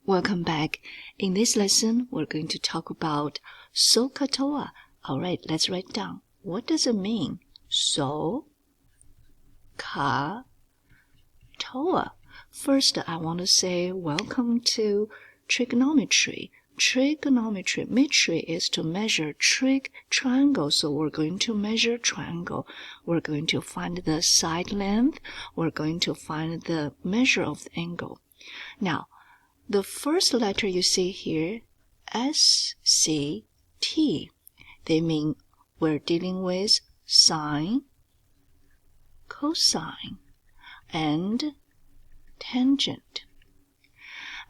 Welcome back. In this lesson, we're going to talk about SOH TOA. All right, let's write down. What does it mean? SOH TOA. First, I want to say welcome to trigonometry. Trigonometry is to measure triangle. So we're going to measure triangle. We're going to find the side length. We're going to find the measure of the angle. Now, the first letter you see here, SCT, they mean we're dealing with sine, cosine, and tangent.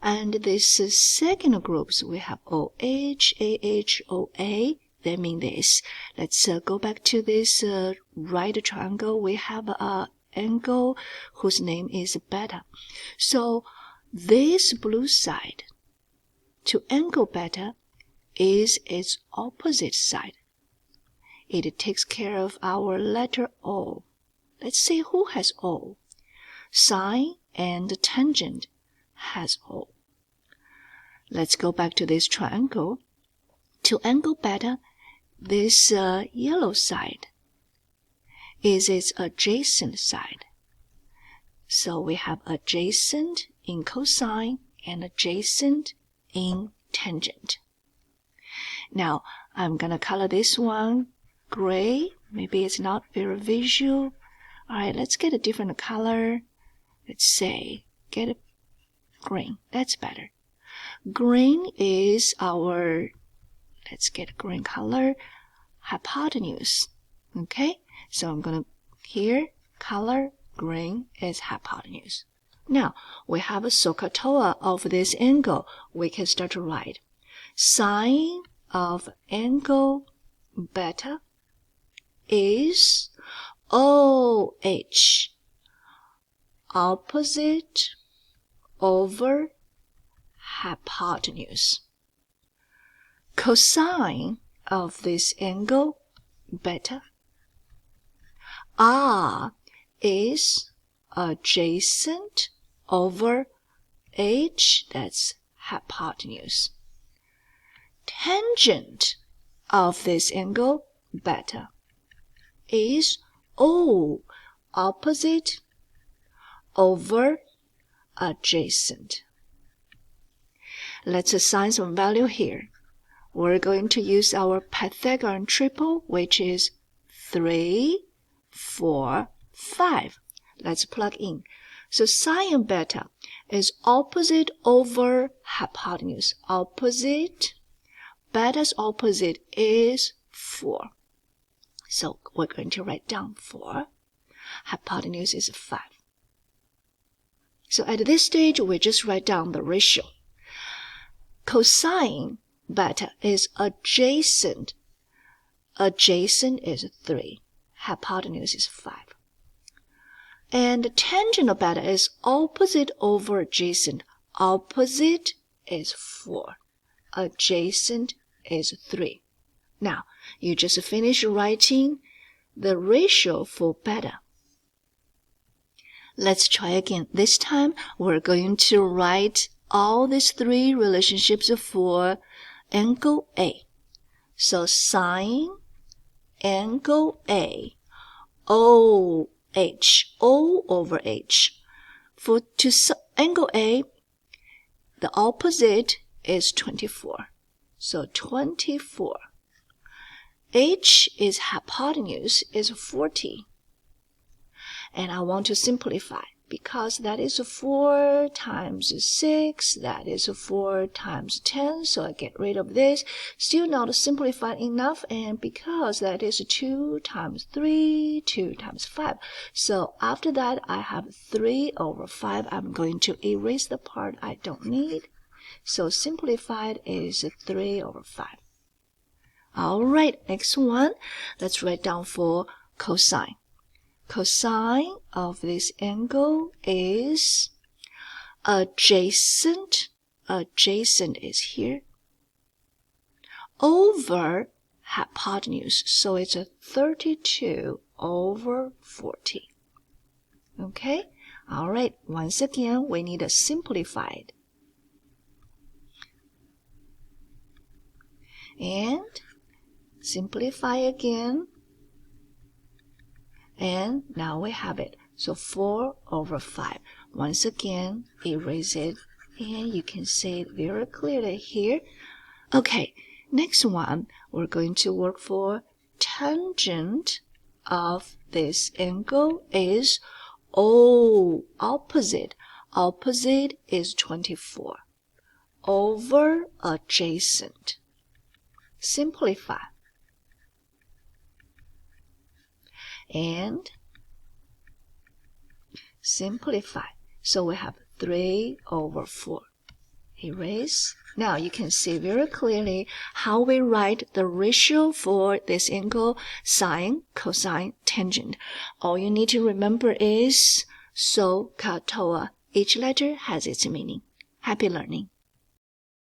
And this second groups, we have OH, AH, OA. They mean this. Let's go back to this right triangle. We have an angle whose name is beta. So this blue side to angle beta is its opposite side. It takes care of our letter O. Let's see who has O. Sine and tangent has O. Let's go back to this triangle. To angle beta, this yellow side is its adjacent side. So we have adjacent in cosine and adjacent in tangent. Now, I'm going to color this one gray. Maybe it's not very visual. All right, let's get a different color. Let's say, get a green. That's better. Green is our, let's get a green color, hypotenuse. Okay, so I'm going to here color green is hypotenuse. Now, we have a SOH TOA of this angle. We can start to write. Sine of angle beta is OH, opposite over hypotenuse. Cosine of this angle beta, R is adjacent over H, that's hypotenuse. Tangent of this angle beta is O, opposite over adjacent. Let's assign some value here. We're going to use our Pythagorean triple, which is 3, 4, 5. Let's plug in. So sine beta is opposite over hypotenuse. Opposite, beta's opposite is 4. So we're going to write down 4. Hypotenuse is 5. So at this stage, we just write down the ratio. Cosine beta is adjacent. Adjacent is 3. Hypotenuse is 5. And tangent of beta is opposite over adjacent. Opposite is 4. Adjacent is 3. Now, you just finish writing the ratio for beta. Let's try again. This time, we're going to write all these 3 relationships for angle A. So sine angle A, OH, O over H. For to angle A, the opposite is 24. So 24. H is hypotenuse is 40. And I want to simplify because that is 4 times 6, that is 4 times 10, so I get rid of this. Still not simplified enough, and because that is 2 times 3, 2 times 5. So after that, I have 3 over 5. I'm going to erase the part I don't need. So simplified is 3 over 5. All right, next one. Let's write down for cosine. Cosine of this angle is adjacent. Adjacent is here. Over hypotenuse. So it's a 32 over 40. Okay? All right. Once again, we need a simplified. And simplify again. And now we have it. So 4/5. Once again, erase it. And you can see it very clearly here. Okay, next one, we're going to work for tangent of this angle is opposite. Opposite is 24. Over adjacent. Simplify. And simplify. So we have 3/4. Erase. Now you can see very clearly how we write the ratio for this angle: sine, cosine, tangent. All you need to remember is SOH, CAH, TOA. Each letter has its meaning. Happy learning.